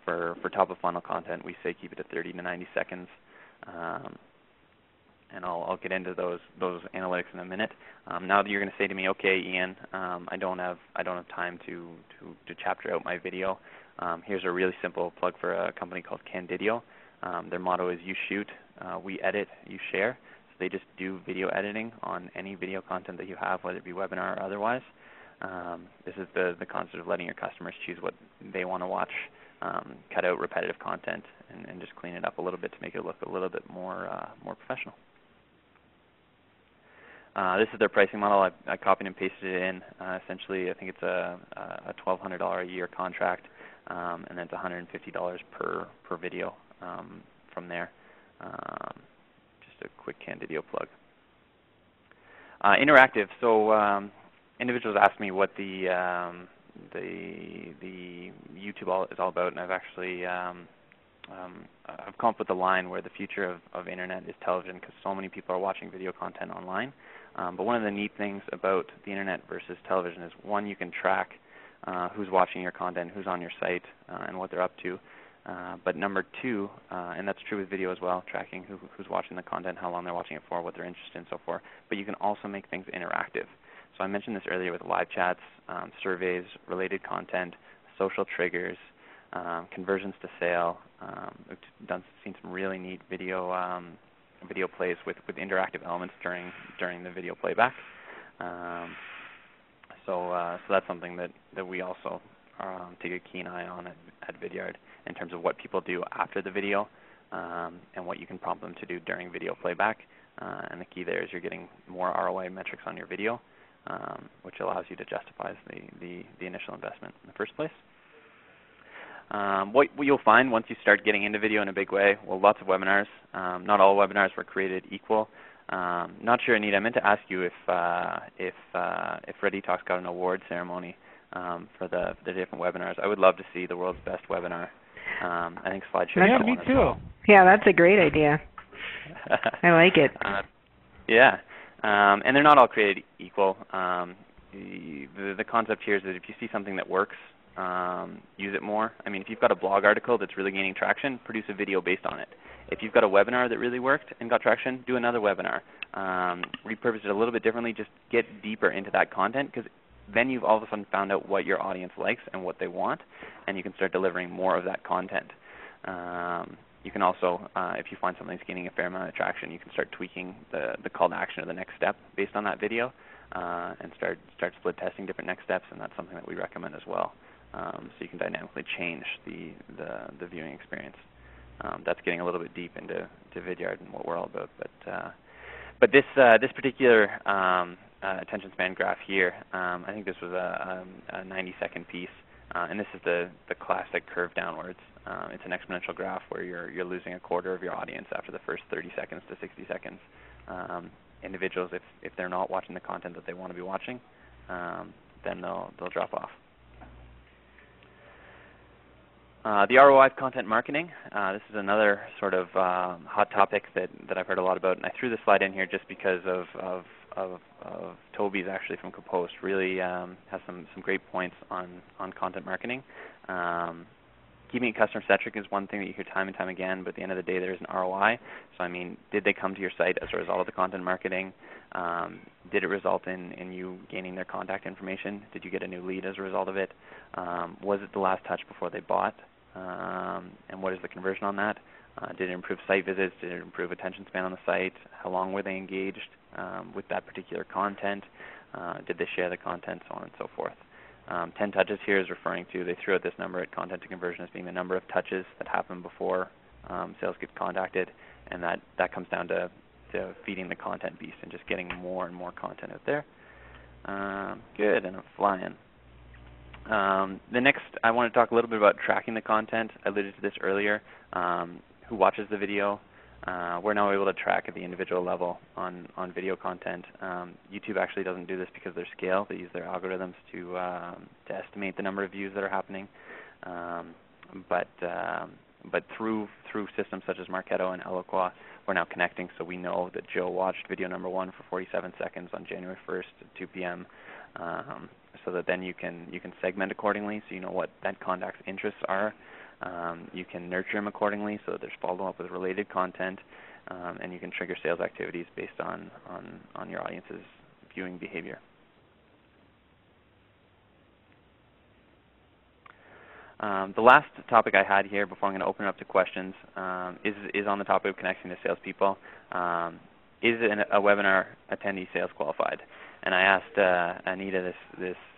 For top-of-funnel content, we say keep it at 30 to 90 seconds. And I'll get into those analytics in a minute. Now that you're going to say to me, okay, Ian, I don't have time to chapter out my video. Here's a really simple plug for a company called Candidio. Their motto is you shoot, we edit, you share. So they just do video editing on any video content that you have, whether it be webinar or otherwise. This is the concept of letting your customers choose what they want to watch. Cut out repetitive content and just clean it up a little bit to make it look a little bit more professional. This is their pricing model. I copied and pasted it in. Essentially, I think it's a $1,200 a year contract, and then it's $150 per video from there. Just a quick Candidio plug. Interactive. So individuals ask me what the YouTube is all about, and I've actually I've come up with a line where the future of internet is television because so many people are watching video content online. But one of the neat things about the internet versus television is, one, you can track who's watching your content, who's on your site, and what they're up to. But number two, and that's true with video as well, tracking who's watching the content, how long they're watching it for, what they're interested in, so forth. But you can also make things interactive. So I mentioned this earlier with live chats, surveys, related content, social triggers, conversions to sale. We've seen some really neat video plays with interactive elements during the video playback. So that's something that we also take a keen eye on at Vidyard in terms of what people do after the video and what you can prompt them to do during video playback. And the key there is you're getting more ROI metrics on your video, which allows you to justify the initial investment in the first place. What you'll find once you start getting into video in a big way, well, lots of webinars. Not all webinars were created equal. Not sure, Anita, I meant to ask you if ReadyTalk's got an award ceremony for the different webinars. I would love to see the world's best webinar. I think SlideShow. Yeah, me too. Well. Yeah, that's a great idea. I like it. Yeah, and they're not all created equal. The concept here is that if you see something that works, use it more. I mean, if you've got a blog article that's really gaining traction, produce a video based on it. If you've got a webinar that really worked and got traction, do another webinar. Repurpose it a little bit differently. Just get deeper into that content, because then you've all of a sudden found out what your audience likes and what they want, and you can start delivering more of that content. You can also, if you find something's gaining a fair amount of traction, you can start tweaking the call to action or the next step based on that video, and start split testing different next steps, and that's something that we recommend as well. So you can dynamically change the viewing experience. That's getting a little bit deep into Vidyard and what we're all about. But this particular attention span graph here, I think this was a 90-second piece, and this is the classic curve downwards. It's an exponential graph where you're losing a quarter of your audience after the first 30 seconds to 60 seconds. Individuals, if they're not watching the content that they want to be watching, then they'll drop off. The ROI of content marketing. This is another sort of hot topic that I've heard a lot about, and I threw this slide in here just because of Toby's actually from Kapost. Really has some great points on content marketing. Keeping it customer-centric is one thing that you hear time and time again, but at the end of the day, there's an ROI. So, I mean, did they come to your site as a result of the content marketing? Did it result in you gaining their contact information? Did you get a new lead as a result of it? Was it the last touch before they bought? and what is the conversion on that? Did it improve site visits? Did it improve attention span on the site? How long were they engaged with that particular content? Did they share the content, so on and so forth. 10 touches here is referring to, they threw out this number at content to conversion as being the number of touches that happen before sales get contacted, and that comes down to feeding the content beast and just getting more and more content out there. Good, and I'm flying. The next, I want to talk a little bit about tracking the content. I alluded to this earlier. Who watches the video? We're now able to track at the individual level on video content. YouTube actually doesn't do this because of their scale. They use their algorithms to estimate the number of views that are happening. But through systems such as Marketo and Eloqua, we're now connecting, so we know that Joe watched video number 1 for 47 seconds on January 1st at 2 p.m. So that then you can segment accordingly, so you know what that contact's interests are. You can nurture them accordingly, so that there's follow-up with related content, and you can trigger sales activities based on your audience's viewing behavior. The last topic I had here before I'm going to open it up to questions is on the topic of connecting to salespeople. Is a webinar attendee sales qualified? And I asked Anita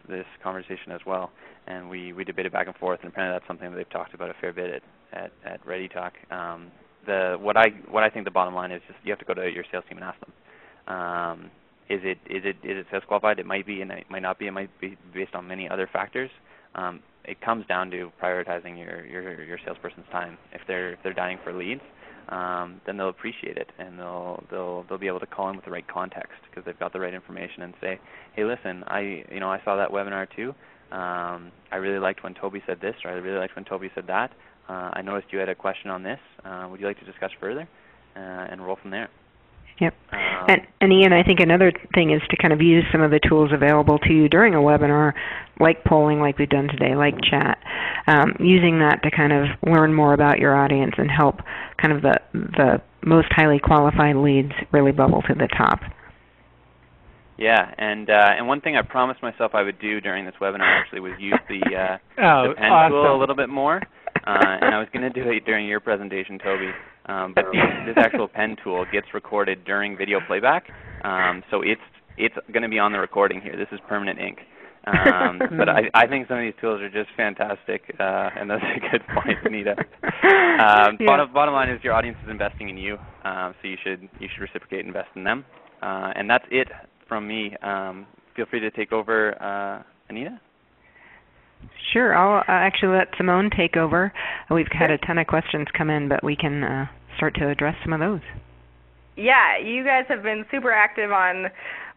this conversation as well, and we debated back and forth, and apparently that's something that they've talked about a fair bit at ReadyTalk. What I think the bottom line is just you have to go to your sales team and ask them. Is it sales qualified? It might be, and it might not be. It might be based on many other factors. It comes down to prioritizing your salesperson's time. If they're dying for leads, then they'll appreciate it, and they'll be able to call in with the right context because they've got the right information and say, hey, listen, I saw that webinar too. I really liked when Toby said this, or I really liked when Toby said that. I noticed you had a question on this. Would you like to discuss further? And roll from there. Yep. And Ian, I think another thing is to kind of use some of the tools available to you during a webinar, like polling, like we've done today, like chat, using that to kind of learn more about your audience and help kind of the most highly qualified leads really bubble to the top. Yeah, and one thing I promised myself I would do during this webinar actually was use the pen tool a little bit more, and I was going to do it during your presentation, Toby. But this actual pen tool gets recorded during video playback, so it's going to be on the recording here. This is permanent ink. But I think some of these tools are just fantastic, and that's a good point, Anita. Bottom line is your audience is investing in you, so you should reciprocate and invest in them. And that's it from me. Feel free to take over, Anita. Sure. I'll actually let Simone take over. We've had a ton of questions come in, but we can start to address some of those. Yeah, you guys have been super active on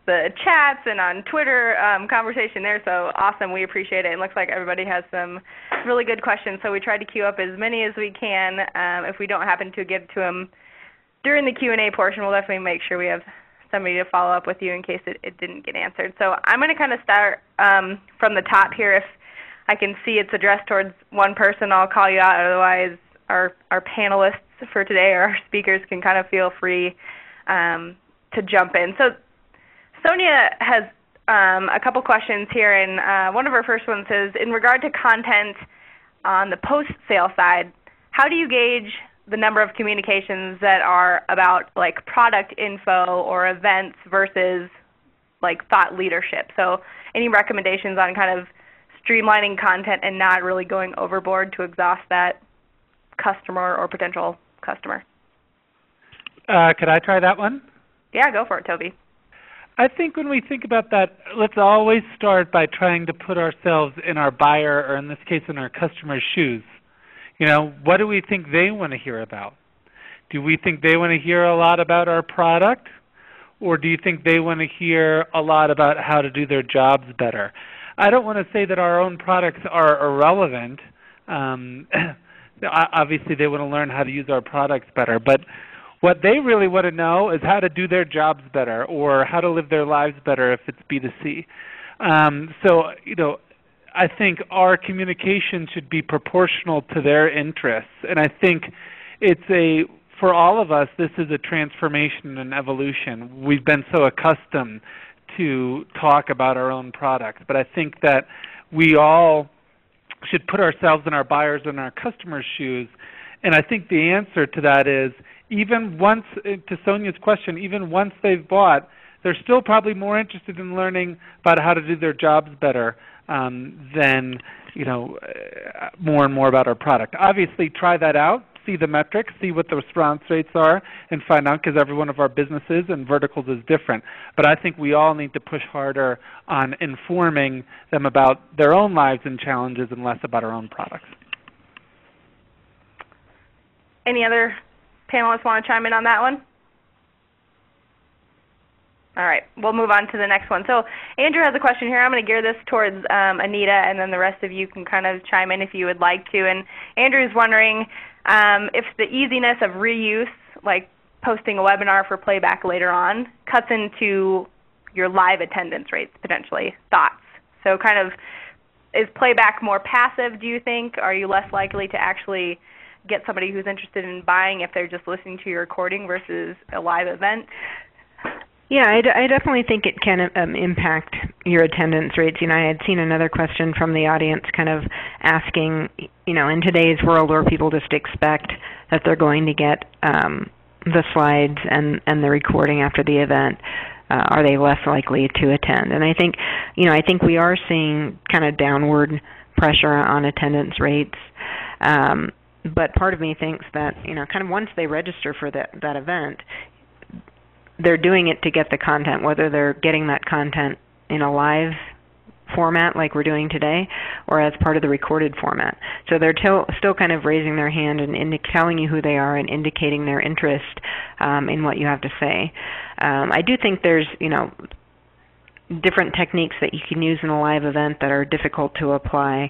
the chats and on Twitter conversation there, so awesome. We appreciate it. It looks like everybody has some really good questions, so we tried to queue up as many as we can. If we don't happen to get to them during the Q&A portion, we'll definitely make sure we have somebody to follow up with you in case it didn't get answered. So I'm going to kind of start from the top here. If I can see it's addressed towards one person, I'll call you out. Otherwise, our panelists for today, or our speakers, can kind of feel free to jump in. So Sonia has a couple questions here, and one of her first ones says, in regard to content on the post-sale side, how do you gauge the number of communications that are about like product info or events versus like thought leadership? So any recommendations on kind of streamlining content and not really going overboard to exhaust that customer or potential customer? Could I try that one? Yeah, go for it, Toby. I think when we think about that, let's always start by trying to put ourselves in our buyer, or in this case in our customer's shoes. You know, what do we think they want to hear about? Do we think they want to hear a lot about our product? Or do you think they want to hear a lot about how to do their jobs better? I don't want to say that our own products are irrelevant. Obviously, they want to learn how to use our products better. But what they really want to know is how to do their jobs better, or how to live their lives better if it's B2C. So, you know, I think our communication should be proportional to their interests. And I think for all of us, this is a transformation and evolution. We've been so accustomed to talk about our own products. But I think that we all should put ourselves in our buyers and our customers' shoes. And I think the answer to that is, even once, to Sonia's question, even once they've bought, they're still probably more interested in learning about how to do their jobs better than, more and more about our product. Obviously, try that out, see the metrics, see what the response rates are, and find out, because every one of our businesses and verticals is different. But I think we all need to push harder on informing them about their own lives and challenges and less about our own products. Any other panelists want to chime in on that one? All right, we'll move on to the next one. So Andrew has a question here. I'm going to gear this towards Anita, and then the rest of you can kind of chime in if you would like to. And Andrew's wondering if the easiness of reuse, like posting a webinar for playback later on, cuts into your live attendance rates, potentially. Thoughts? So kind of, is playback more passive, do you think? Are you less likely to actually get somebody who's interested in buying if they're just listening to your recording versus a live event? Yeah, I definitely think it can impact your attendance rates. I had seen another question from the audience kind of asking, in today's world where people just expect that they're going to get the slides and the recording after the event, are they less likely to attend? And I think we are seeing kind of downward pressure on attendance rates. But part of me thinks that, kind of once they register for that event, they're doing it to get the content, whether they're getting that content in a live format like we're doing today or as part of the recorded format. So they're still kind of raising their hand and telling you who they are and indicating their interest in what you have to say. I do think there's, different techniques that you can use in a live event that are difficult to apply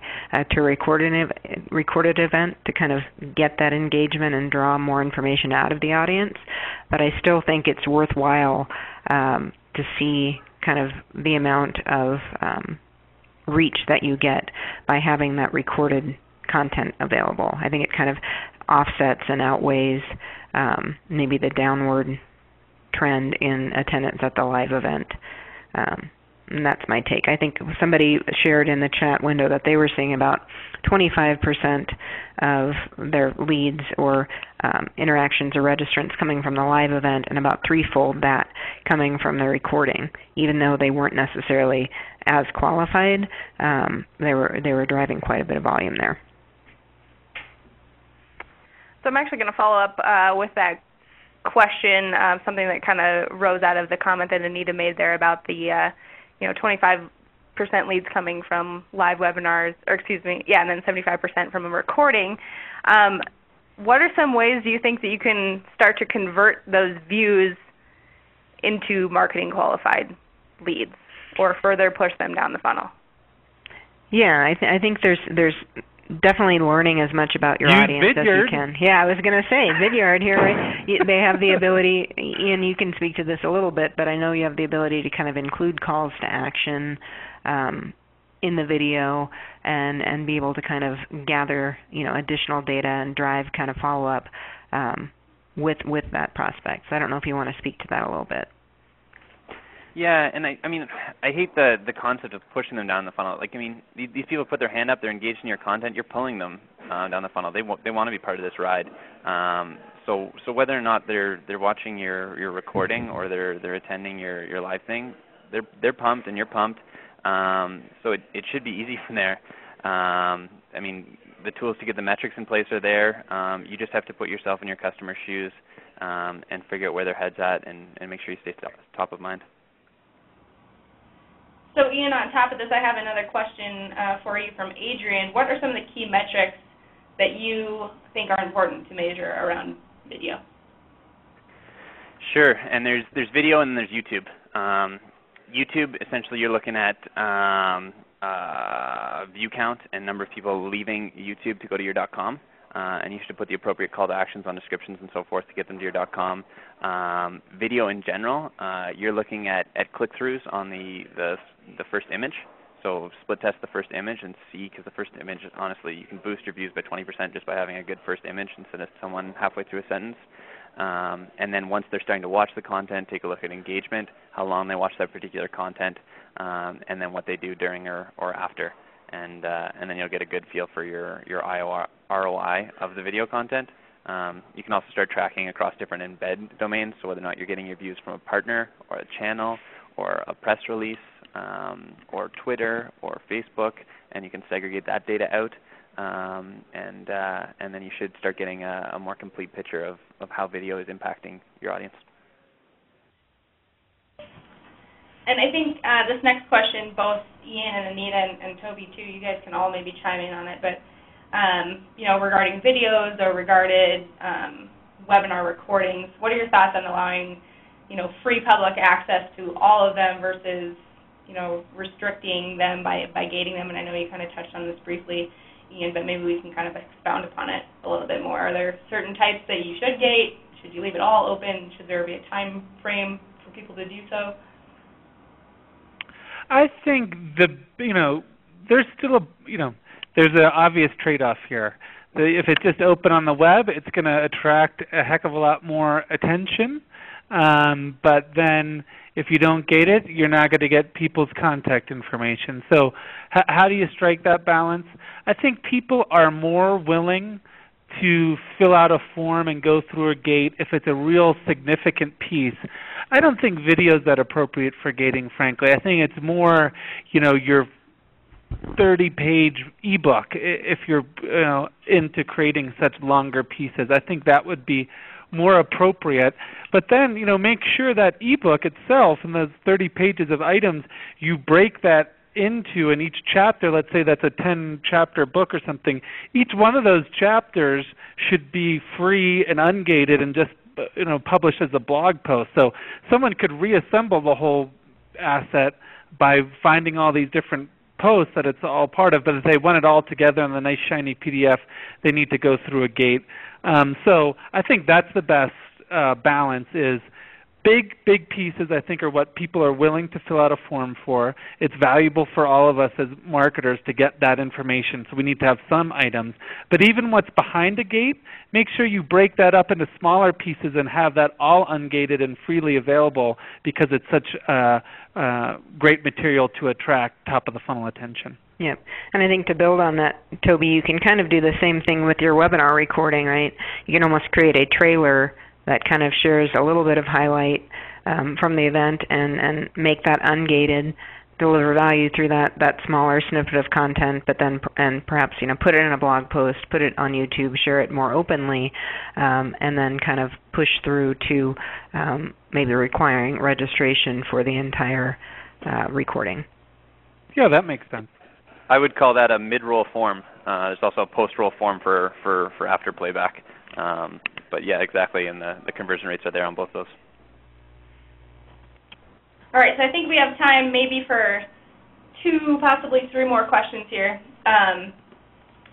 to a recorded event to kind of get that engagement and draw more information out of the audience. But I still think it's worthwhile to see kind of the amount of reach that you get by having that recorded content available. I think it kind of offsets and outweighs maybe the downward trend in attendance at the live event. And that's my take. I think somebody shared in the chat window that they were seeing about 25% of their leads or interactions or registrants coming from the live event, and about threefold that coming from the recording. Even though they weren't necessarily as qualified, they were driving quite a bit of volume there. So I'm actually going to follow up with that question, something that kind of rose out of the comment that Anita made there about the 25% leads coming from live webinars, and then 75% from a recording. What are some ways do you think that you can start to convert those views into marketing qualified leads or further push them down the funnel? Yeah, I think there's definitely learning as much about your audience Vidyard. as you can. Yeah, I was going to say, Vidyard here, right? They have the ability, Ian, you can speak to this a little bit, but I know you have the ability to kind of include calls to action in the video and be able to kind of gather, additional data and drive kind of follow-up with that prospect. So I don't know if you want to speak to that a little bit. Yeah, and I hate the concept of pushing them down the funnel. These people put their hand up, they're engaged in your content, you're pulling them down the funnel. They want to be part of this ride. So whether or not they're watching your recording or they're attending your live thing, they're pumped and you're pumped. So it should be easy from there. The tools to get the metrics in place are there. You just have to put yourself in your customer's shoes and figure out where their head's at and make sure you stay top of mind. So Ian, on top of this, I have another question for you from Adrian. What are some of the key metrics that you think are important to measure around video? Sure, and there's video and there's YouTube. YouTube, essentially you're looking at view count and number of people leaving YouTube to go to your .com. And you should put the appropriate call to actions on descriptions and so forth to get them to your .com. Video in general, you're looking at click-throughs on the first image. So split test the first image and see, because the first image, honestly, you can boost your views by 20% just by having a good first image instead of someone halfway through a sentence. And then once they're starting to watch the content, take a look at engagement, how long they watch that particular content, and then what they do during or after. and then you'll get a good feel for your ROI of the video content. You can also start tracking across different embed domains, so whether or not you're getting your views from a partner or a channel or a press release or Twitter or Facebook, and you can segregate that data out, and then you should start getting a more complete picture of how video is impacting your audience. And I think this next question, both Ian and Anita and Toby too, you guys can all maybe chime in on it, but regarding videos or regarding webinar recordings, what are your thoughts on allowing, free public access to all of them versus, restricting them by gating them? And I know you kind of touched on this briefly, Ian, but maybe we can kind of expound upon it a little bit more. Are there certain types that you should gate? Should you leave it all open? Should there be a time frame for people to do so? I think there's still there's an obvious trade-off here. If it's just open on the web, it's going to attract a heck of a lot more attention. But then if you don't gate it, you're not going to get people's contact information. So how do you strike that balance? I think people are more willing to fill out a form and go through a gate if it's a real significant piece. I don't think video is that appropriate for gating, frankly. I think it's more, your 30-page ebook if you're into creating such longer pieces. I think that would be more appropriate. But then, make sure that ebook itself and those 30 pages of items, you break that into in each chapter. Let's say that's a 10-chapter book or something. Each one of those chapters should be free and ungated and just published as a blog post. So someone could reassemble the whole asset by finding all these different posts that it's all part of, but if they want it all together in the nice shiny PDF, they need to go through a gate. So I think that's the best balance is big pieces, I think, are what people are willing to fill out a form for. It's valuable for all of us as marketers to get that information, so we need to have some items. But even what's behind a gate, make sure you break that up into smaller pieces and have that all ungated and freely available because it's such great material to attract top-of-the-funnel attention. Yep. And I think to build on that, Toby, you can kind of do the same thing with your webinar recording, right? You can almost create a trailer that kind of shares a little bit of highlight from the event and make that ungated, deliver value through that smaller snippet of content, but then perhaps put it in a blog post, put it on YouTube, share it more openly, and then kind of push through to maybe requiring registration for the entire recording. Yeah, that makes sense. I would call that a mid-roll form. There's also a post-roll form for after playback. But yeah, exactly, and the conversion rates are there on both those. All right, so I think we have time maybe for 2, possibly 3 more questions here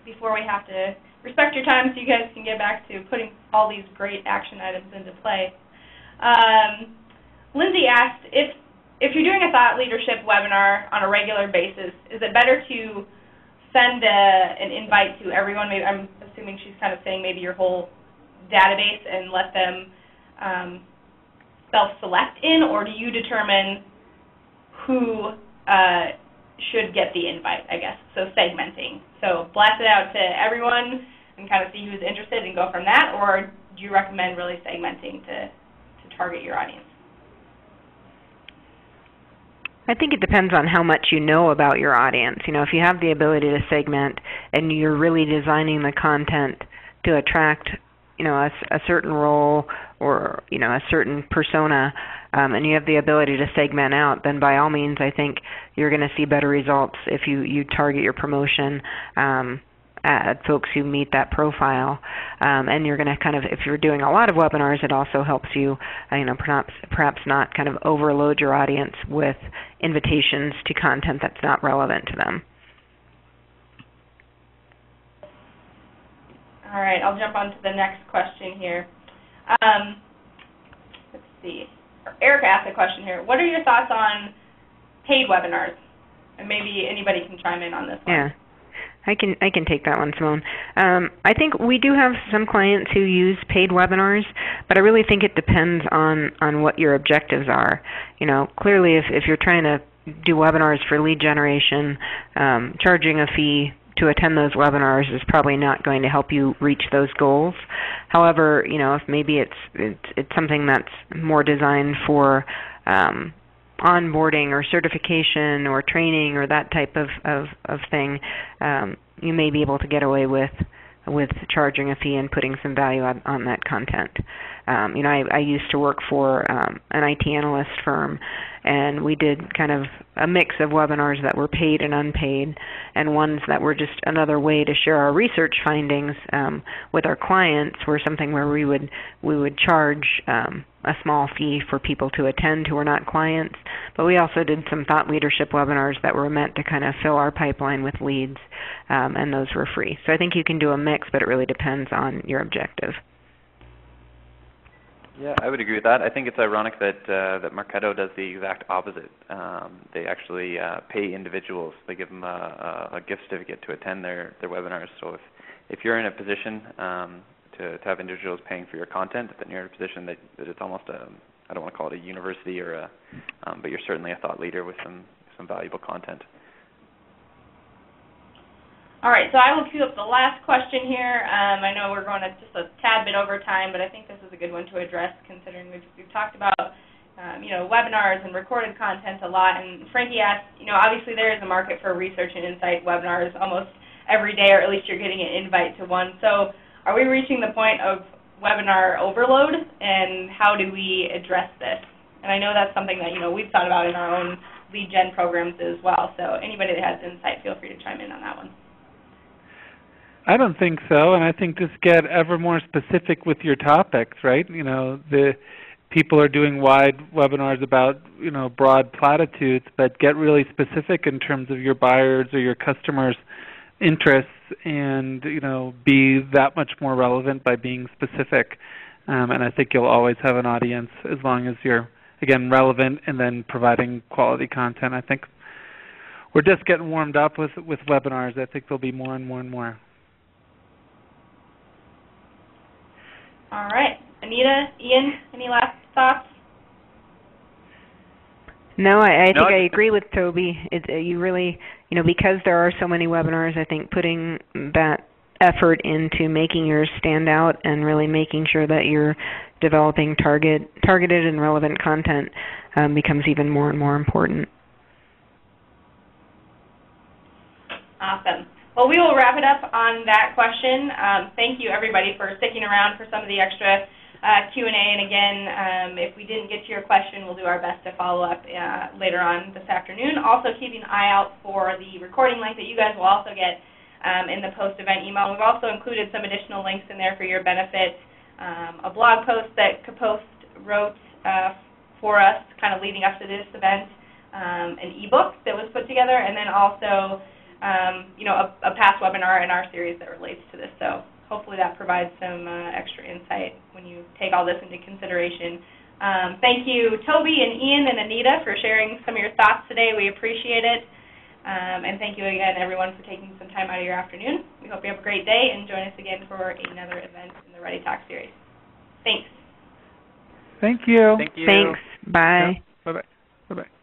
before we have to respect your time so you guys can get back to putting all these great action items into play. Lindsay asked, if you're doing a thought leadership webinar on a regular basis, is it better to send an invite to everyone? Maybe, I'm assuming she's kind of saying maybe your whole database and let them self-select in, or do you determine who should get the invite, I guess, so segmenting. So blast it out to everyone and kind of see who's interested and go from that, or do you recommend really segmenting to target your audience? I think it depends on how much you know about your audience. If you have the ability to segment and you're really designing the content to attract a certain role or a certain persona, and you have the ability to segment out, then by all means I think you're going to see better results if you target your promotion at folks who meet that profile. And you're going to kind of, if you're doing a lot of webinars, it also helps you, perhaps not kind of overload your audience with invitations to content that's not relevant to them. All right, I'll jump on to the next question here. Let's see. Erica asked a question here. What are your thoughts on paid webinars? And maybe anybody can chime in on this one. Yeah, I can take that one, Simone. I think we do have some clients who use paid webinars, but I really think it depends on what your objectives are. Clearly if you're trying to do webinars for lead generation, charging a fee to attend those webinars is probably not going to help you reach those goals. However, if maybe it's something that's more designed for onboarding or certification or training or that type of thing, you may be able to get away with charging a fee and putting some value on that content. I used to work for an IT analyst firm, and we did kind of a mix of webinars that were paid and unpaid, and ones that were just another way to share our research findings with our clients, were something where we would charge a small fee for people to attend who are not clients. But we also did some thought leadership webinars that were meant to kind of fill our pipeline with leads, and those were free. So I think you can do a mix, but it really depends on your objective. Yeah, I would agree with that. I think it's ironic that Marketo does the exact opposite. They actually pay individuals. They give them a gift certificate to attend their webinars. So if you're in a position to have individuals paying for your content, then you're in a position that it's almost I don't want to call it a university but you're certainly a thought leader with some valuable content. All right, so I will queue up the last question here. I know we're going just a tad bit over time, but I think this is a good one to address, considering we've talked about webinars and recorded content a lot. And Frankie asked, obviously there is a market for research and insight webinars almost every day, or at least you're getting an invite to one. So are we reaching the point of webinar overload, and how do we address this? And I know that's something that we've thought about in our own lead gen programs as well. So anybody that has insight, feel free to chime in on that one. I don't think so, and I think just get ever more specific with your topics, right? The people are doing wide webinars about, broad platitudes, but get really specific in terms of your buyers or your customers' interests, and, be that much more relevant by being specific. And I think you'll always have an audience as long as you're, again, relevant and then providing quality content. I think we're just getting warmed up with webinars. I think there'll be more and more and more. All right. Anita, Ian, any last thoughts? No, I think I agree with Toby. You really, because there are so many webinars, I think putting that effort into making yours stand out and really making sure that you're developing targeted and relevant content becomes even more and more important. Awesome. Well, we will wrap it up on that question. Thank you, everybody, for sticking around for some of the extra Q&A. And again, if we didn't get to your question, we'll do our best to follow up later on this afternoon. Also, keeping an eye out for the recording link that you guys will also get in the post-event email. We've also included some additional links in there for your benefit. A blog post that Kapost wrote for us, kind of leading up to this event, an ebook that was put together, and then also a past webinar in our series that relates to this. So hopefully that provides some extra insight when you take all this into consideration. Thank you, Toby and Ian and Anita, for sharing some of your thoughts today. We appreciate it. And thank you again, everyone, for taking some time out of your afternoon. We hope you have a great day, and join us again for another event in the ReadyTalk series. Thanks. Thank you. Thank you. Thanks. Bye. Yeah. Bye-bye. Bye-bye.